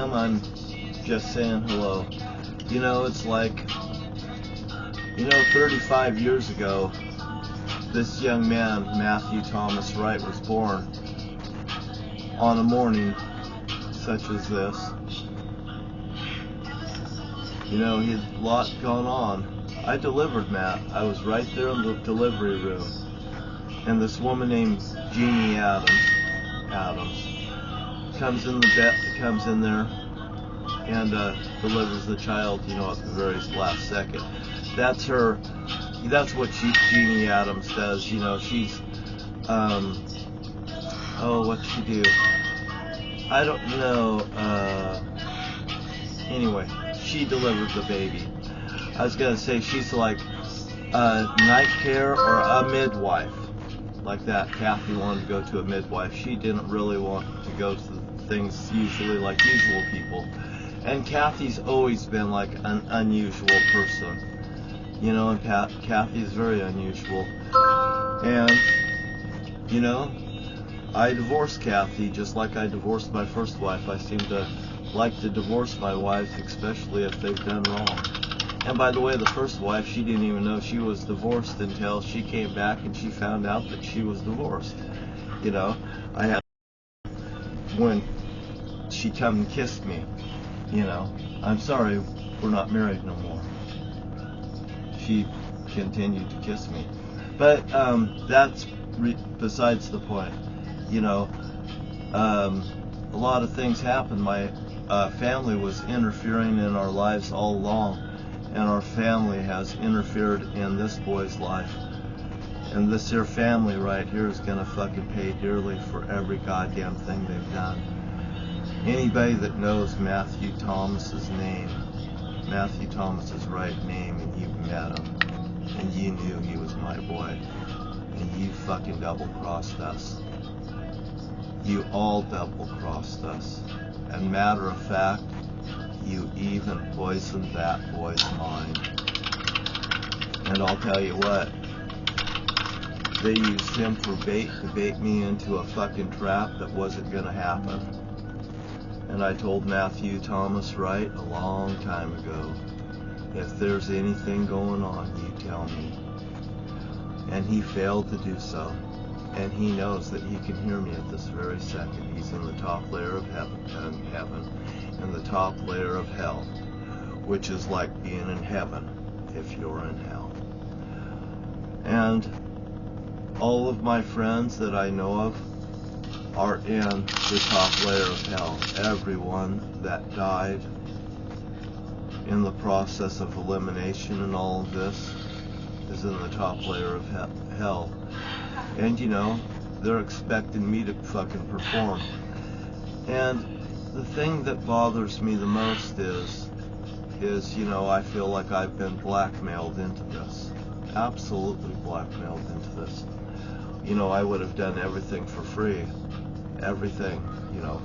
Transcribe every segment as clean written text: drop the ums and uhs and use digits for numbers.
am, I'm just saying hello. You know, it's like, 35 years ago, this young man, Matthew Thomas Wright, was born on a morning such as this. He had a lot gone on. I delivered Matt. I was right there in the delivery room. And this woman named Jeannie Adams comes in there and delivers the child, at the very last second. That's her. That's what Jeannie Adams does. She's what'd she do? I don't know. Anyway, she delivered the baby. I was gonna say she's like a night care or a midwife, like that. Kathy wanted to go to a midwife. She didn't really want to go to things usually like usual people. And Kathy's always been like an unusual person, and Kathy's very unusual. And I divorced Kathy just like I divorced my first wife. I seem to like to divorce my wives, especially if they've done wrong. And by the way, the first wife, she didn't even know she was divorced until she came back and she found out that she was divorced. I had, when she come and kissed me, I'm sorry, we're not married no more. She continued to kiss me. But that's besides the point. A lot of things happened. My family was interfering in our lives all along, and our family has interfered in this boy's life. And this here family right here is gonna fucking pay dearly for every goddamn thing they've done. Anybody that knows Matthew Thomas's name, Matthew Thomas's right name, and you've met him, and you knew he was my boy, and you fucking double-crossed us. You all double-crossed us. And matter of fact, you even poisoned that boy's mind. And I'll tell you what, they used him for bait to bait me into a fucking trap that wasn't gonna happen. And I told Matthew Thomas Wright a long time ago, if there's anything going on, you tell me. And he failed to do so. And he knows that he can hear me at this very second. He's in the top layer of heaven, and the top layer of hell, which is like being in heaven if you're in hell. And all of my friends that I know of are in the top layer of hell. Everyone that died in the process of elimination and all of this is in the top layer of hell. And they're expecting me to fucking perform. And the thing that bothers me the most is I feel like I've been blackmailed into this. Absolutely blackmailed into this. I would have done everything for free. Everything,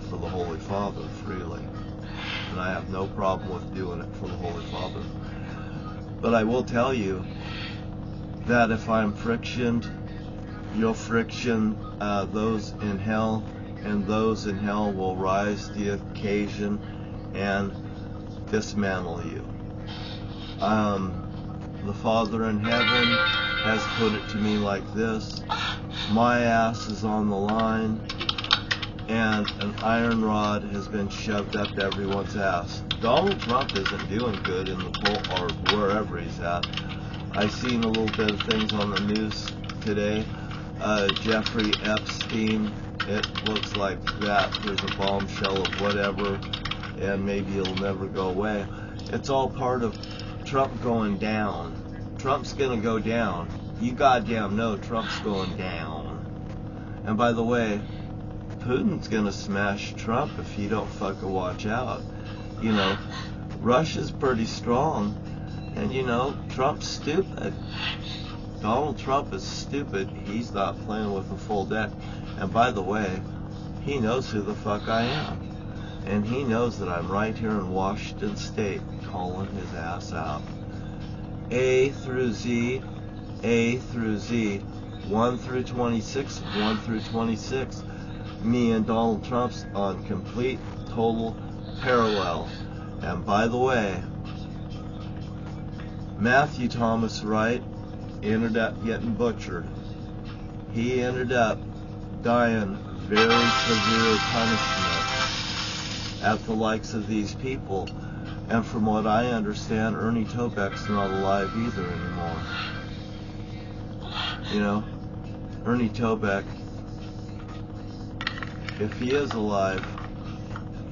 for the Holy Father, freely. And I have no problem with doing it for the Holy Father. But I will tell you that if I'm frictioned, you'll friction those in hell, and those in hell will rise to the occasion and dismantle you. The Father in heaven has put it to me like this: my ass is on the line, and an iron rod has been shoved up everyone's ass. Donald Trump isn't doing good in the poll or wherever he's at. I seen a little bit of things on the news today. Jeffrey Epstein, it looks like that there's a bombshell of whatever, and maybe it'll never go away. It's all part of Trump going down. Trump's gonna go down. You goddamn know Trump's going down. And by the way, Putin's gonna smash Trump if you don't fucking watch out. Russia's pretty strong, and Trump's stupid. Donald Trump is stupid. He's not playing with a full deck. And by the way, he knows who the fuck I am. And he knows that I'm right here in Washington State calling his ass out. A through Z, 1 through 26, 1 through 26. Me and Donald Trump's on complete, total parallel. And by the way, Matthew Thomas Wright ended up getting butchered. He ended up dying very severe punishment at the likes of these people. And from what I understand, Ernie Tobeck's not alive either anymore. You know, Ernie Tobeck, if he is alive,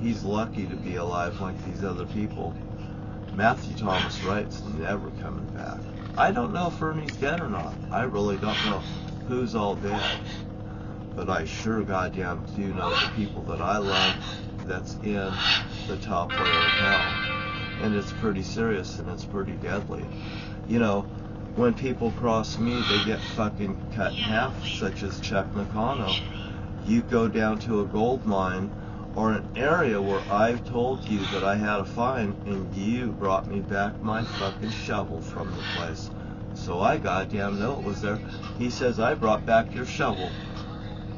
he's lucky to be alive like these other people. Matthew Thomas Wright's never coming back. I don't know if Ernie's dead or not. I really don't know who's all dead. But I sure goddamn do know the people that I love that's in the top layer of hell. And it's pretty serious and it's pretty deadly. You know, when people cross me, they get fucking cut in half, such as Chuck Nakano. You go down to a gold mine or an area where I've told you that I had a find, and you brought me back my fucking shovel from the place. So I goddamn know it was there. He says, I brought back your shovel.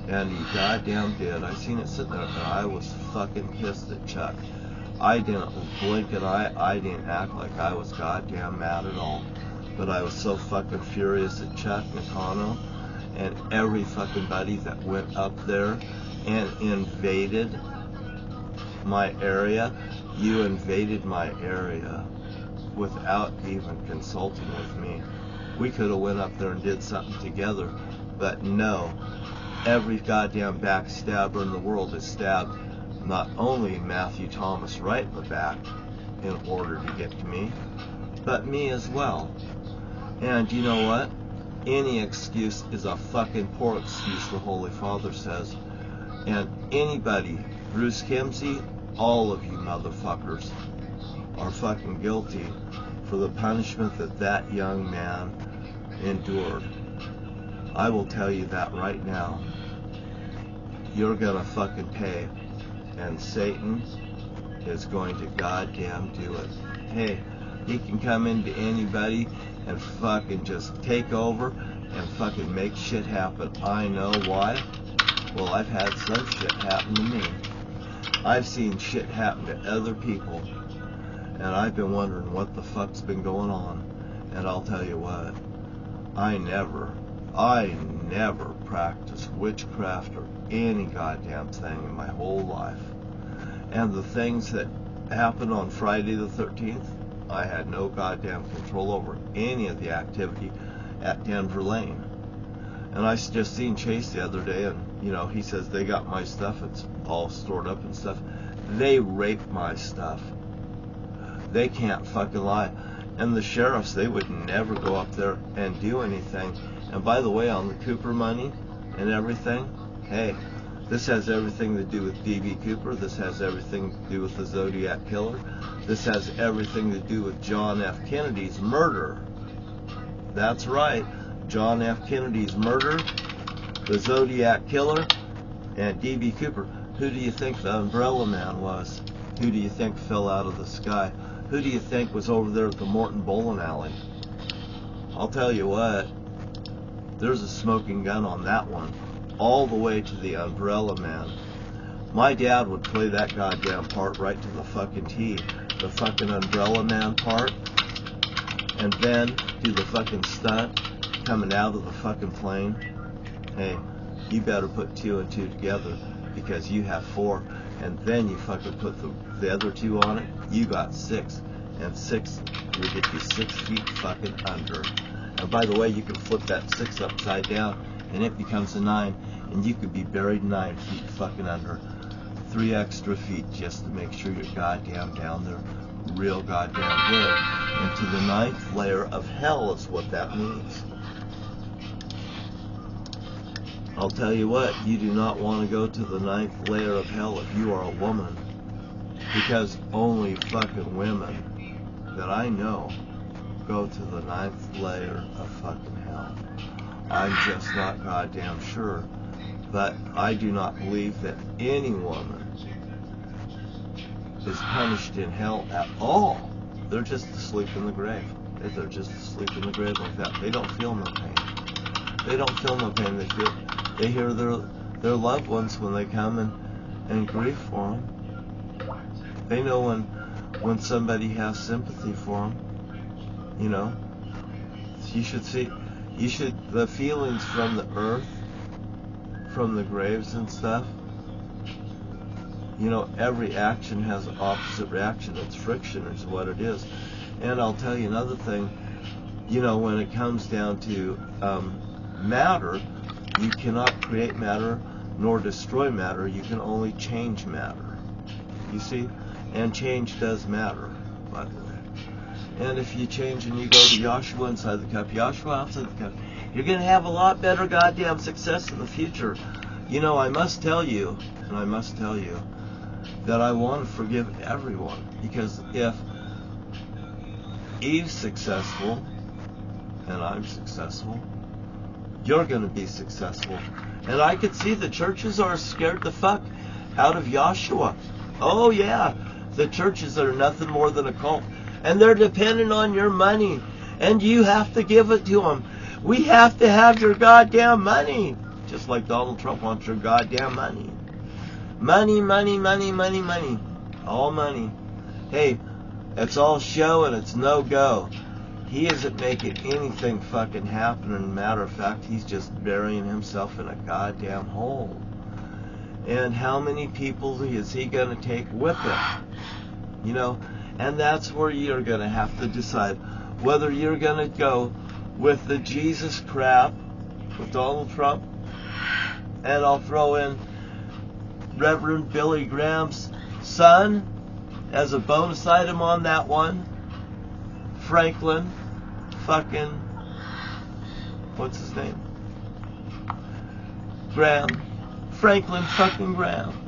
And he goddamn did. I seen it sitting there, and I was fucking pissed at Chuck. I didn't blink an eye. I didn't act like I was goddamn mad at all. But I was so fucking furious at Chuck Nakano and every fucking buddy that went up there and invaded my area. You invaded my area without even consulting with me. We could have went up there and did something together, but no. Every goddamn backstabber in the world has stabbed not only Matthew Thomas Wright in the back in order to get to me, but me as well. And you know what? Any excuse is a fucking poor excuse, the Holy Father says. And anybody, Bruce Kimsey, all of you motherfuckers are fucking guilty for the punishment that that young man endured. I will tell you that right now. You're gonna fucking pay. And Satan is going to goddamn do it. Hey, he can come into anybody and fucking just take over and fucking make shit happen. I know why. Well, I've had some shit happen to me. I've seen shit happen to other people, and I've been wondering what the fuck's been going on. And I'll tell you what, I never practiced witchcraft or any goddamn thing in my whole life. And the things that happened on Friday the 13th, I had no goddamn control over any of the activity at Denver Lane. And I just seen Chase the other day, and you know, he says they got my stuff, it's all stored up and stuff. They raped my stuff. They can't fucking lie. And the sheriffs, they would never go up there and do anything. And by the way, on the Cooper money and everything, hey, this has everything to do with D.B. Cooper. This has everything to do with the Zodiac Killer. This has everything to do with John F. Kennedy's murder. That's right. John F. Kennedy's murder, the Zodiac Killer, and D.B. Cooper. Who do you think the Umbrella Man was? Who do you think fell out of the sky? Who do you think was over there at the Morton Bowling Alley? I'll tell you what, there's a smoking gun on that one, all the way to the Umbrella Man. My dad would play that goddamn part right to the fucking T. The fucking Umbrella Man part, and then do the fucking stunt coming out of the fucking plane. Hey, you better put 2 and 2 together, because you have 4, and then you fucking put the other 2 on it, you got 6, and 6 will get you 6 feet fucking under. And by the way, you can flip that 6 upside down, and it becomes a 9, and you could be buried 9 feet fucking under. 3 extra feet just to make sure you're goddamn down there real goddamn good. Into the 9th layer of hell is what that means. I'll tell you what, you do not want to go to the 9th layer of hell if you are a woman. Because only fucking women that I know go to the 9th layer of fucking hell. I'm just not goddamn sure. But I do not believe that any woman is punished in hell at all. They're just asleep in the grave. They're just asleep in the grave like that. They don't feel no pain. They don't feel no pain. They hear their loved ones when they come and grieve for them. They know when somebody has sympathy for them. You know, you should see, the feelings from the earth, from the graves and stuff. You know, every action has an opposite reaction. It's friction is what it is. And I'll tell you another thing. You know, when it comes down to matter, you cannot create matter nor destroy matter. You can only change matter. You see? And change does matter, by the way. And if you change and you go to Yahshua inside the cup, Yahshua outside the cup, you're going to have a lot better goddamn success in the future. You know, I must tell you, that I want to forgive everyone. Because if Eve's successful, and I'm successful, you're going to be successful. And I could see the churches are scared the fuck out of Yahshua. Oh yeah, the churches are nothing more than a cult. And they're dependent on your money. And you have to give it to them. We have to have your goddamn money. Just like Donald Trump wants your goddamn money. Money, money, money, money, money. All money. Hey, it's all show and it's no go. He isn't making anything fucking happen. And matter of fact, he's just burying himself in a goddamn hole. And how many people is he going to take with him? You know, and that's where you're going to have to decide whether you're going to go with the Jesus crap with Donald Trump, and I'll throw in Reverend Billy Graham's son as a bonus item on that one. Franklin fucking, what's his name? Graham. Franklin fucking Graham.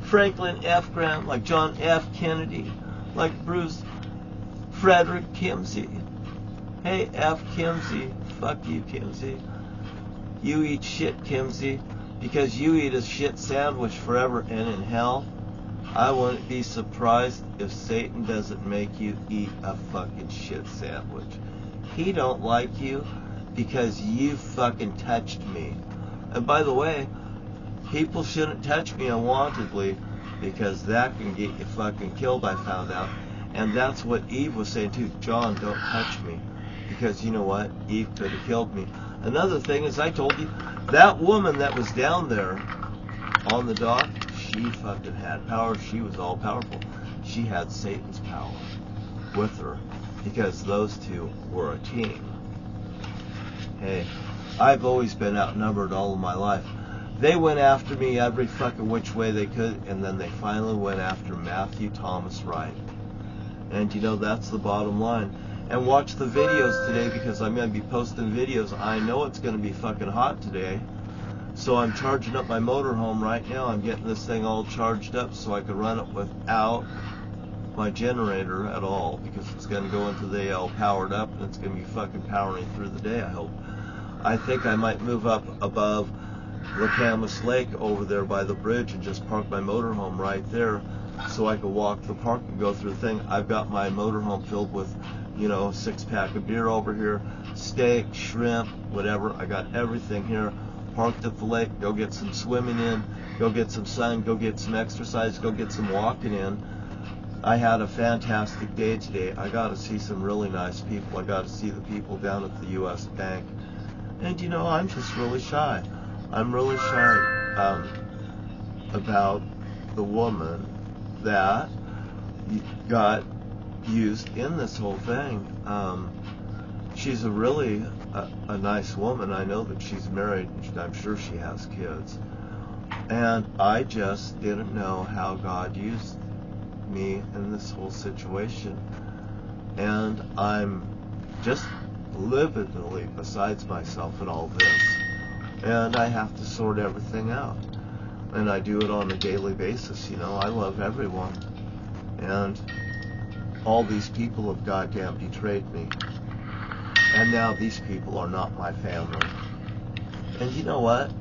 Franklin F. Graham, like John F. Kennedy, like Bruce Frederick Kimsey. Hey, F. Kimsey. Fuck you, Kimsey. You eat shit, Kimsey, because you eat a shit sandwich forever and in hell. I wouldn't be surprised if Satan doesn't make you eat a fucking shit sandwich. He don't like you because you fucking touched me. And by the way, people shouldn't touch me unwantedly because that can get you fucking killed, I found out. And that's what Eve was saying too. John, don't touch me. Because you know what? Eve could have killed me. Another thing is, I told you, that woman that was down there on the dock, she fucking had power. She was all powerful. She had Satan's power with her because those two were a team. Hey, I've always been outnumbered all of my life. They went after me every fucking which way they could, and then they finally went after Matthew Thomas Wright. And you know, that's the bottom line. And watch the videos today because I'm going to be posting videos. I know it's going to be fucking hot today. So I'm charging up my motorhome right now. I'm getting this thing all charged up so I can run it without my generator at all, because it's going to go into the AL powered up and it's going to be fucking powering through the day, I hope. I think I might move up above Lacamas Lake over there by the bridge and just park my motorhome right there so I can walk the park and go through the thing. I've got my motorhome filled with, you know, 6-pack of beer over here, steak, shrimp, whatever. I got everything here parked at the lake. Go get some swimming in, go get some sun, go get some exercise, go get some walking in. I had a fantastic day today. I got to see some really nice people. I got to see the people down at the U.S. Bank. And you know, I'm just really shy. I'm really shy about the woman that got used in this whole thing. She's a really a nice woman. I know that she's married, and I'm sure she has kids. And I just didn't know how God used me in this whole situation. And I'm just lividly besides myself in all this. And I have to sort everything out. And I do it on a daily basis, you know. I love everyone. And all these people have goddamn betrayed me. And now these people are not my family. And you know what?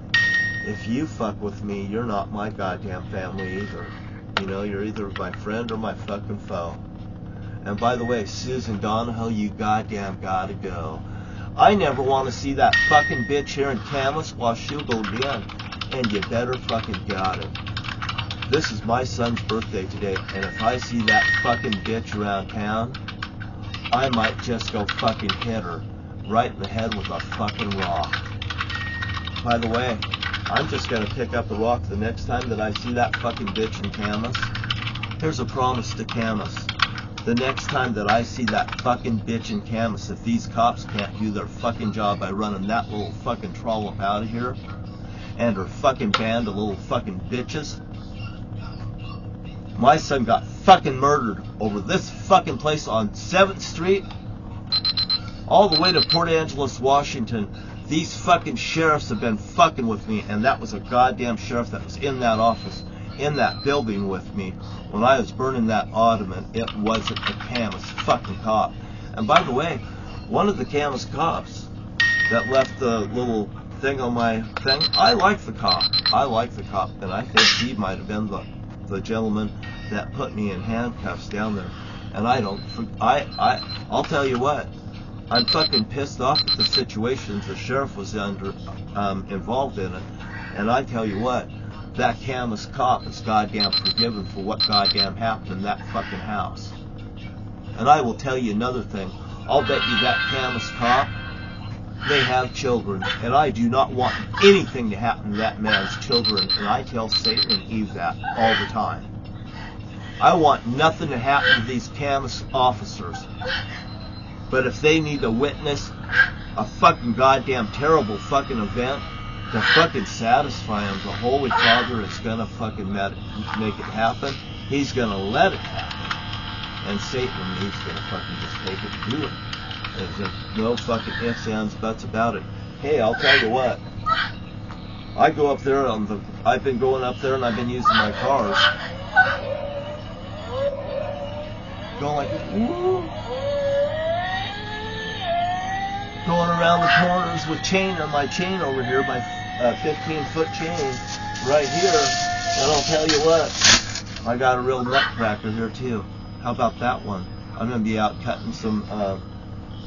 If you fuck with me, you're not my goddamn family either. You know, you're either my friend or my fucking foe. And by the way, Susan Donahoe, you goddamn gotta go. I never want to see that fucking bitch here in Camas while she'll go again. And you better fucking got it. This is my son's birthday today, and if I see that fucking bitch around town, I might just go fucking hit her right in the head with a fucking rock. By the way, I'm just gonna pick up a rock the next time that I see that fucking bitch in Camas. Here's a promise to Camas. The next time that I see that fucking bitch in Camas, if these cops can't do their fucking job by running that little fucking trollop out of here, and her fucking band of little fucking bitches, my son got fucking murdered over this fucking place on 7th Street, all the way to Port Angeles, Washington. These fucking sheriffs have been fucking with me, and that was a goddamn sheriff that was in that office, in that building with me when I was burning that ottoman. It wasn't a Camas fucking cop. And by the way, one of the Camas cops that left the little thing on my thing, I like the cop. I like the cop, and I think he might have been the gentleman that put me in handcuffs down there. And I'll tell you what, I'm fucking pissed off at the situations the sheriff was involved in it. And I tell you what, that Camas cop is goddamn forgiven for what goddamn happened in that fucking house. And I will tell you another thing. I'll bet you that Camas cop may have children, and I do not want anything to happen to that man's children. And I tell Satan and Eve that all the time. I want nothing to happen to these Camas officers. But if they need to witness a fucking goddamn terrible fucking event to fucking satisfy them, the Holy Father is gonna fucking make it happen. He's gonna let it happen. And Satan and Eve's gonna fucking just take it and do it. There's just no fucking ifs, ands, buts about it. Hey, I'll tell you what. I go up there I've been going up there and I've been using my cars. Going like, woo. Going around the corners with my chain over here, my 15-foot chain right here. And I'll tell you what, I got a real nutcracker here too. How about that one? I'm going to be out cutting some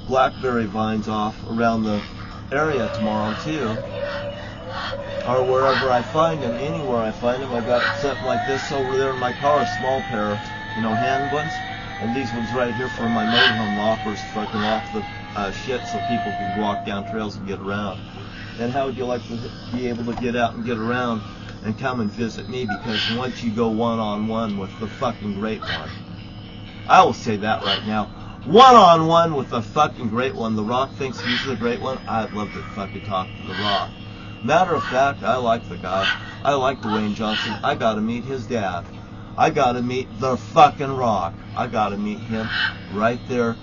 blackberry vines off around the area tomorrow too. Or wherever I find them, anywhere I find them. I got something like this over there in my car, a small pair, hand ones. And these ones right here for my motorhome lockers, fucking off the shit so people can walk down trails and get around. And how would you like to be able to get out and get around and come and visit me? Because once you go one-on-one with the fucking great one, I will say that right now, one-on-one with the fucking great one. The Rock thinks he's the great one. I'd love to fucking talk to The Rock. Matter of fact, I like the guy. I like Dwayne Johnson. I gotta meet his dad. I gotta meet the fucking Rock. I gotta meet him right there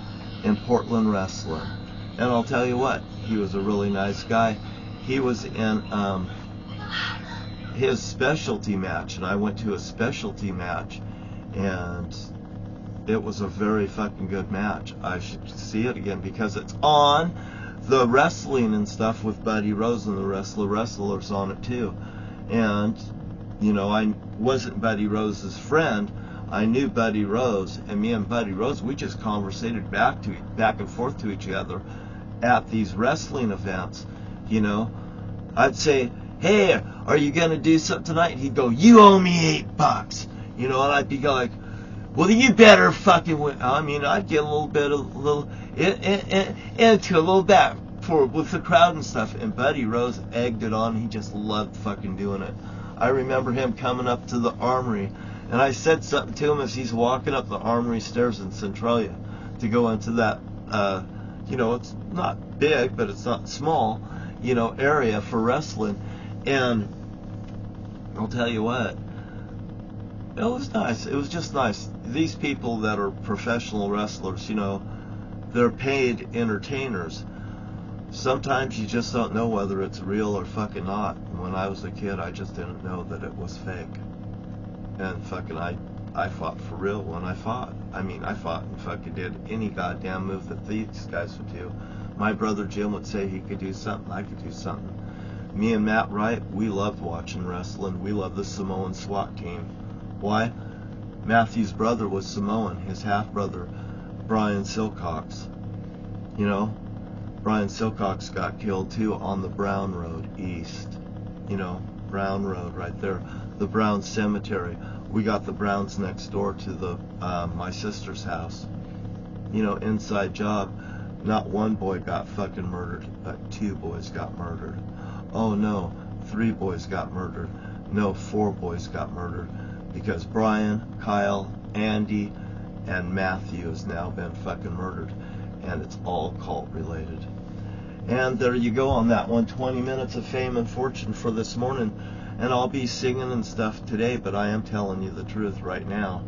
in Portland Wrestling. And I'll tell you what, he was a really nice guy. He was in his specialty match, and I went to a specialty match, and it was a very fucking good match. I should see it again because it's on the wrestling and stuff with Buddy Rose, and the wrestlers on it too. And I wasn't Buddy Rose's friend. I knew Buddy Rose, and me and Buddy Rose, we just conversated back and forth to each other at these wrestling events. I'd say, hey, are you going to do something tonight? And he'd go, you owe me $8. And I'd be like, well, you better fucking win. I'd get into a little back with the crowd and stuff, and Buddy Rose egged it on. He just loved fucking doing it. I remember him coming up to the Armory, and I said something to him as he's walking up the Armory stairs in Centralia to go into that, it's not big, but it's not small, area for wrestling. And I'll tell you what, it was nice. It was just nice. These people that are professional wrestlers, they're paid entertainers. Sometimes you just don't know whether it's real or fucking not. When I was a kid, I just didn't know that it was fake. And fucking I fought for real when I fought. I fought and fucking did any goddamn move that these guys would do. My brother Jim would say he could do something, I could do something. Me and Matt Wright, we loved watching wrestling. We loved the Samoan SWAT team. Why? Matthew's brother was Samoan, his half-brother, Brian Silcox. Brian Silcox got killed too on the Brown Road East. Brown Road right there, the Brown Cemetery. We got the Browns next door to the my sister's house. You know, inside job. Not one boy got fucking murdered, but 2 boys got murdered. Oh no, 3 boys got murdered. No, 4 boys got murdered, because Brian, Kyle, Andy, and Matthew has now been fucking murdered, and it's all cult related. And there you go on that one, 20 minutes of fame and fortune for this morning. And I'll be singing and stuff today, but I am telling you the truth right now.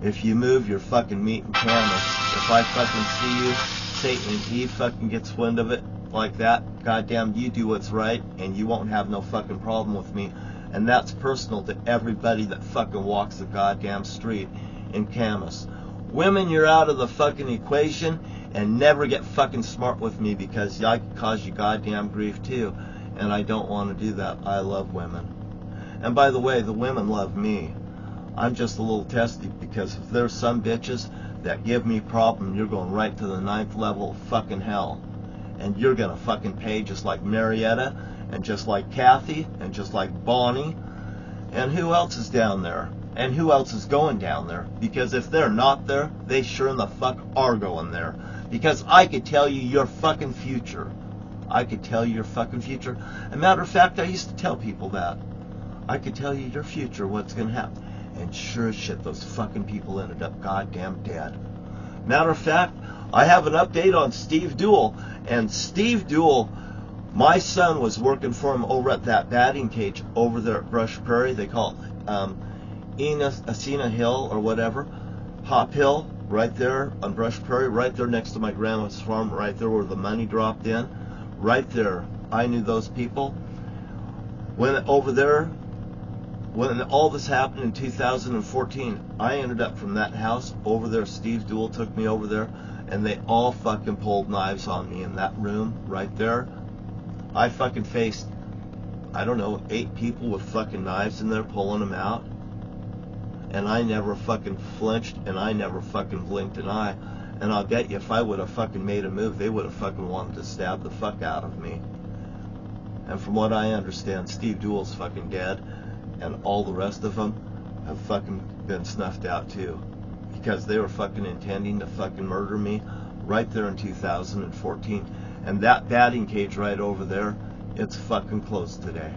If you move your fucking meat and Camas, if I fucking see you, Satan and Eve fucking gets wind of it like that, goddamn, you do what's right, and you won't have no fucking problem with me. And that's personal to everybody that fucking walks the goddamn street in Camas. Women, you're out of the fucking equation, and never get fucking smart with me, because I can cause you goddamn grief too, and I don't want to do that. I love women. And by the way, the women love me. I'm just a little testy, because if there's some bitches that give me problem, you're going right to the 9th level of fucking hell. And you're gonna fucking pay, just like Marietta, and just like Kathy, and just like Bonnie. And who else is down there? And who else is going down there? Because if they're not there, they sure in the fuck are going there. Because I could tell you your fucking future. I could tell you your fucking future. As a matter of fact, I used to tell people that. I could tell you your future, what's gonna happen. And sure as shit, those fucking people ended up goddamn dead. Matter of fact, I have an update on Steve Duell. And Steve Duell, my son was working for him over at that batting cage over there at Brush Prairie. They call it Asina Hill or whatever. Hop Hill, right there on Brush Prairie, right there next to my grandma's farm, right there where the money dropped in. Right there. I knew those people. When over there, when all this happened in 2014, I ended up from that house over there. Steve Duell took me over there, and they all fucking pulled knives on me in that room right there. I fucking faced, I don't know, 8 people with fucking knives in there pulling them out. And I never fucking flinched, and I never fucking blinked an eye. And I'll bet you if I would have fucking made a move, they would have fucking wanted to stab the fuck out of me. And from what I understand, Steve Duell's fucking dead, and all the rest of them have fucking been snuffed out too. Because they were fucking intending to fucking murder me right there in 2014. And that batting cage right over there, it's fucking closed today.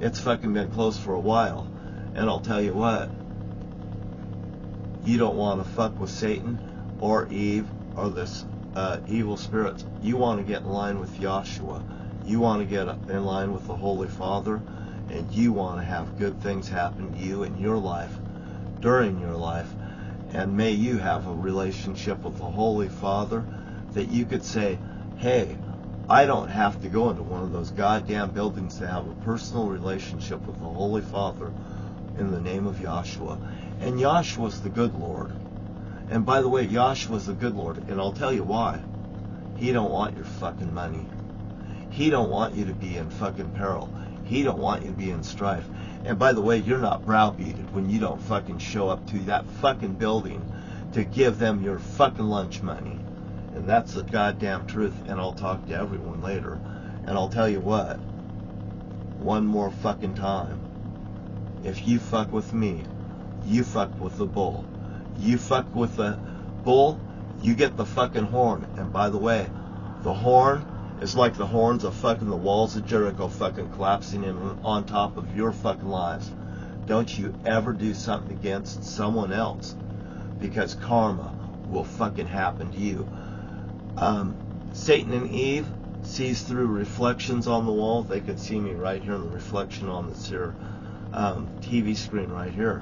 It's fucking been closed for a while. And I'll tell you what, you don't want to fuck with Satan or Eve or this evil spirits. You want to get in line with Yahshua. You want to get in line with the Holy Father, and you want to have good things happen to you in your life, during your life. And may you have a relationship with the Holy Father that you could say, hey, I don't have to go into one of those goddamn buildings to have a personal relationship with the Holy Father in the name of Yahshua. And Yahshua's the good Lord. And by the way, Yahshua's the good Lord, and I'll tell you why. He don't want your fucking money. He don't want you to be in fucking peril. He don't want you to be in strife. And by the way, you're not browbeated when you don't fucking show up to that fucking building to give them your fucking lunch money. And that's the goddamn truth, and I'll talk to everyone later. And I'll tell you what, one more fucking time. If you fuck with me, you fuck with the bull. You fuck with the bull, you get the fucking horn. And by the way, the horn is like the horns of fucking the walls of Jericho fucking collapsing in on top of your fucking lives. Don't you ever do something against someone else, because karma will fucking happen to you. Satan and Eve sees through reflections on the wall. They could see me right here in the reflection on this here TV screen right here.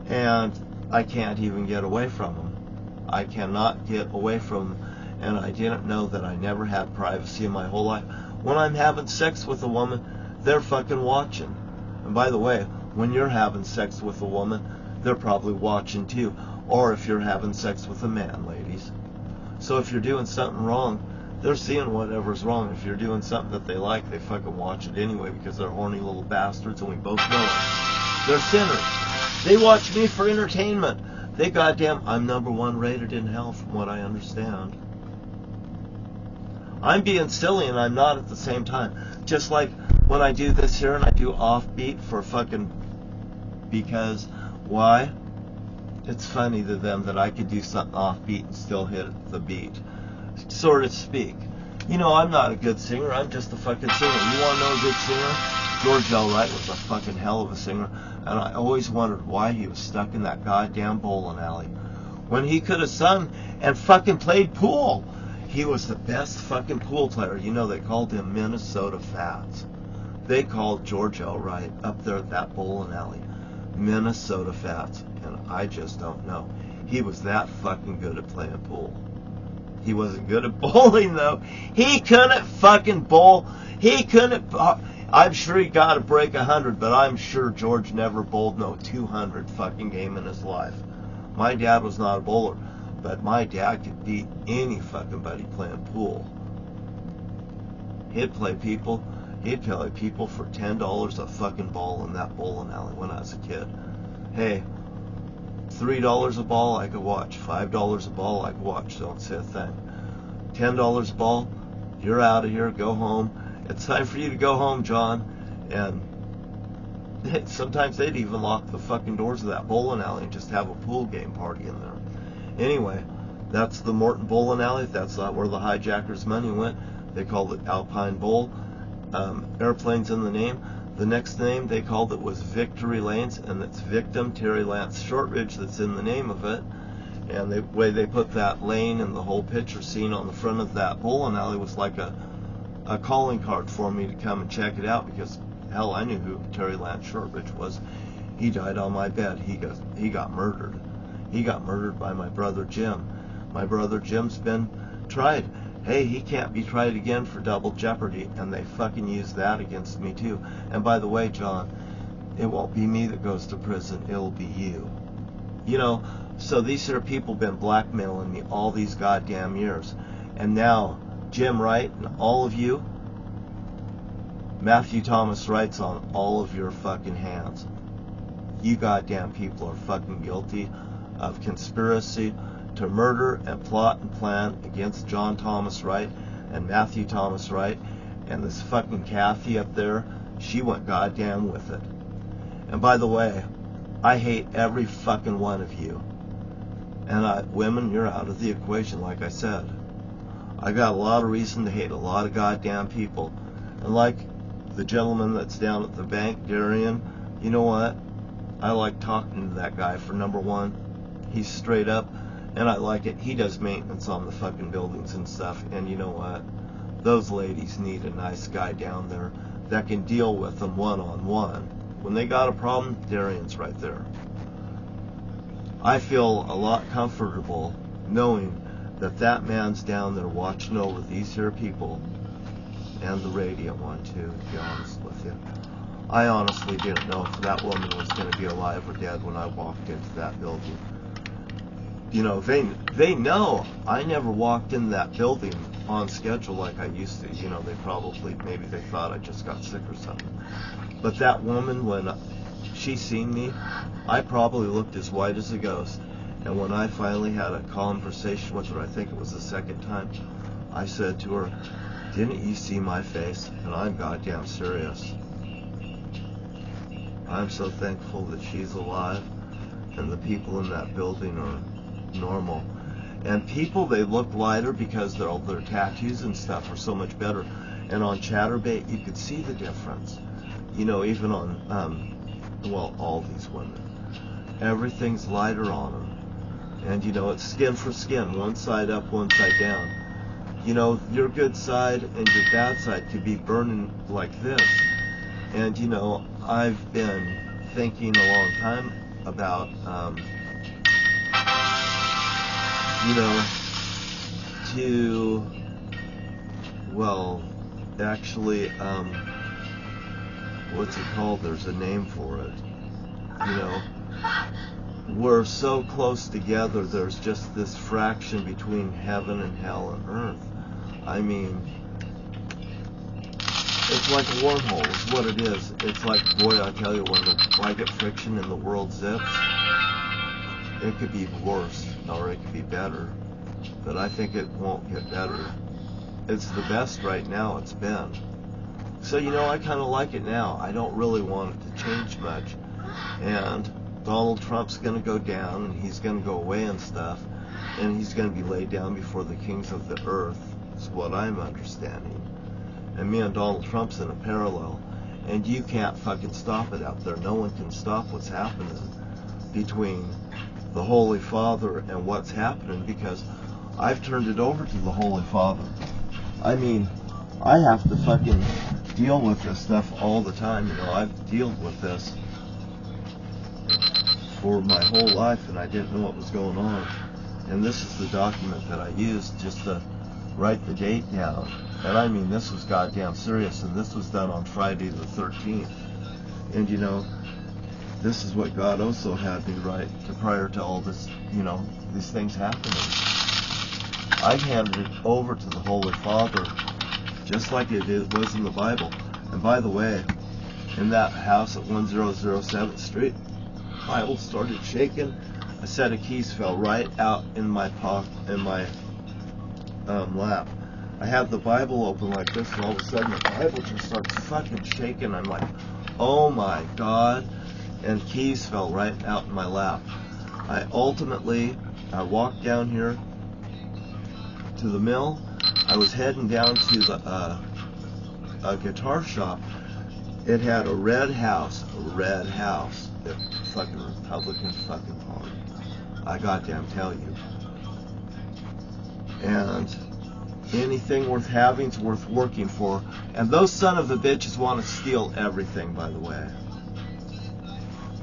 And I can't even get away from them. I cannot get away from them. And I didn't know that I never had privacy in my whole life. When I'm having sex with a woman, they're fucking watching. And by the way, when you're having sex with a woman, they're probably watching too. Or if you're having sex with a man, ladies. So if you're doing something wrong, they're seeing whatever's wrong. If you're doing something that they like, they fucking watch it anyway, because they're horny little bastards, and we both know it. They're sinners. They watch me for entertainment. They goddamn, I'm #1 rated in hell from what I understand. I'm being silly and I'm not at the same time. Just like when I do this here and I do offbeat for fucking, because why? It's funny to them that I could do something offbeat and still hit the beat, so to speak. You know, I'm not a good singer, I'm just a fucking singer. You want to know a good singer? George L. Wright was a fucking hell of a singer, and I always wondered why he was stuck in that goddamn bowling alley when he could have sung and fucking played pool. He was the best fucking pool player. You know, they called him Minnesota Fats. They called George L. Wright up there at that bowling alley Minnesota Fats, and I just don't know. He was that fucking good at playing pool. He wasn't good at bowling, though. He couldn't fucking bowl. He couldn't. I'm sure he got to break 100, but I'm sure George never bowled no 200 fucking game in his life. My dad was not a bowler, but my dad could beat any fucking buddy playing pool. He'd play people for $10 a fucking ball in that bowling alley when I was a kid. Hey, $3 a ball I could watch, $5 a ball I could watch, don't say a thing. $10 a ball, you're out of here, go home. It's time for you to go home, John. And sometimes they'd even lock the fucking doors of that bowling alley and just have a pool game party in there. Anyway, that's the Morton Bowling Alley. That's not where the hijackers' money went. They called it Alpine Bowl. Airplanes in the name. The next name they called it was Victory Lanes, and it's Victim Terry Lance Shortridge that's in the name of it. And the way they put that lane and the whole picture scene on the front of that bowling alley was like a calling card for me to come and check it out, because hell, I knew who Terry Lance Shortridge was. He died on my bed. He got murdered. He got murdered by my brother Jim. My brother Jim's been tried. Hey, he can't be tried again for double jeopardy, and they fucking used that against me too. And by the way, John, it won't be me that goes to prison, it'll be you. You know, so these here people been blackmailing me all these goddamn years. And now, Jim Wright and all of you, Matthew Thomas Wright's on all of your fucking hands. You goddamn people are fucking guilty of conspiracy to murder and plot and plan against John Thomas Wright and Matthew Thomas Wright, and this fucking Kathy up there, she went goddamn with it. And by the way, I hate every fucking one of you. And women, you're out of the equation, like I said. I got a lot of reason to hate a lot of goddamn people. And like the gentleman that's down at the bank, Darian, you know what? I like talking to that guy for number one. He's straight up, and I like it. He does maintenance on the fucking buildings and stuff, and you know what? Those ladies need a nice guy down there that can deal with them one-on-one. When they got a problem, Darian's right there. I feel a lot comfortable knowing that that man's down there watching over these here people, and the radio one too, to be honest with you. I honestly didn't know if that woman was going to be alive or dead when I walked into that building. You know, they know I never walked in that building on schedule like I used to. You know, maybe they thought I just got sick or something. But that woman, when she seen me, I probably looked as white as a ghost. And when I finally had a conversation with her, I think it was the second time, I said to her, "Didn't you see my face?" And I'm goddamn serious. I'm so thankful that she's alive and the people in that building are normal. And people, they look lighter because their tattoos and stuff are so much better. And on Chatterbait, you could see the difference. You know, even on, well, all these women. Everything's lighter on them. And, you know, it's skin for skin, one side up, one side down. You know, your good side and your bad side could be burning like this. And, you know, I've been thinking a long time about, you know, actually, what's it called? There's a name for it. You know, we're so close together, there's just this fraction between heaven and hell and earth. I mean, it's like a wormhole is what it is. It's like, boy, I tell you, when I get friction and the world zips, it could be worse or it could be better. But I think it won't get better. It's the best right now it's been. So, I kind of like it now. I don't really want it to change much. And Donald Trump's going to go down, and he's going to go away and stuff, and he's going to be laid down before the kings of the earth, is what I'm understanding. And me and Donald Trump's in a parallel, and you can't fucking stop it out there. No one can stop what's happening between the Holy Father and what's happening, because I've turned it over to the Holy Father. I mean, I have to fucking deal with this stuff all the time. I've dealt with this for my whole life, and I didn't know what was going on. And this is the document that I used just to write the date down. And I mean, this was goddamn serious, and this was done on Friday the 13th. And this is what God also had me write prior to all this, these things happening. I handed it over to the Holy Father, just like it was in the Bible. And by the way, in that house at 1007th Street, the Bible started shaking. A set of keys fell right out in my pocket, in my lap. I had the Bible open like this, and all of a sudden the Bible just starts fucking shaking. I'm like, oh my God. And keys fell right out in my lap. I walked down here to the mill. I was heading down to the a guitar shop. It had a red house, the fucking Republican fucking party. I goddamn tell you. And anything worth having's worth working for. And those son of a bitches want to steal everything, by the way.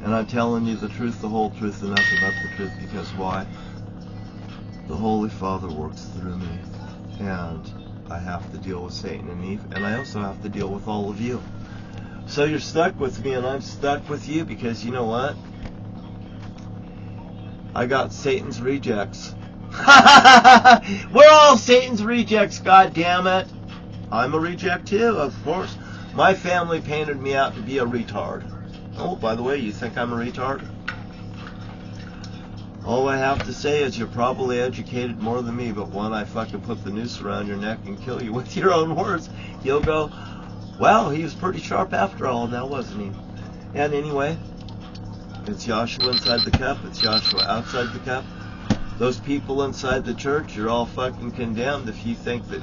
And I'm telling you the truth, the whole truth, and nothing but the truth, because why? The Holy Father works through me. And I have to deal with Satan and Eve, and I also have to deal with all of you. So you're stuck with me, and I'm stuck with you, because you know what? I got Satan's rejects. We're all Satan's rejects, goddammit. I'm a reject too, of course. My family painted me out to be a retard. Oh, by the way, you think I'm a retard? All I have to say is you're probably educated more than me, but when I fucking put the noose around your neck and kill you with your own words, you'll go, well, he was pretty sharp after all, now wasn't he? And anyway, it's Yahshua inside the cup, it's Yahshua outside the cup. Those people inside the church, you're all fucking condemned if you think that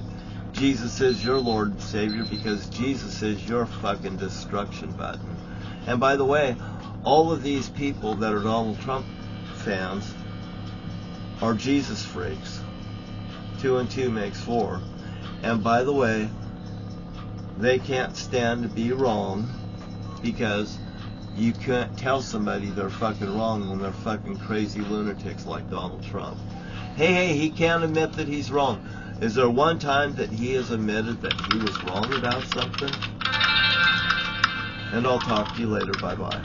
Jesus is your Lord and Savior, because Jesus is your fucking destruction button. And by the way, all of these people that are Donald Trump fans are Jesus freaks. 2 and 2 makes 4. And by the way, they can't stand to be wrong, because you can't tell somebody they're fucking wrong when they're fucking crazy lunatics like Donald Trump. Hey, he can't admit that he's wrong. Is there one time that he has admitted that he was wrong about something? And I'll talk to you later. Bye-bye.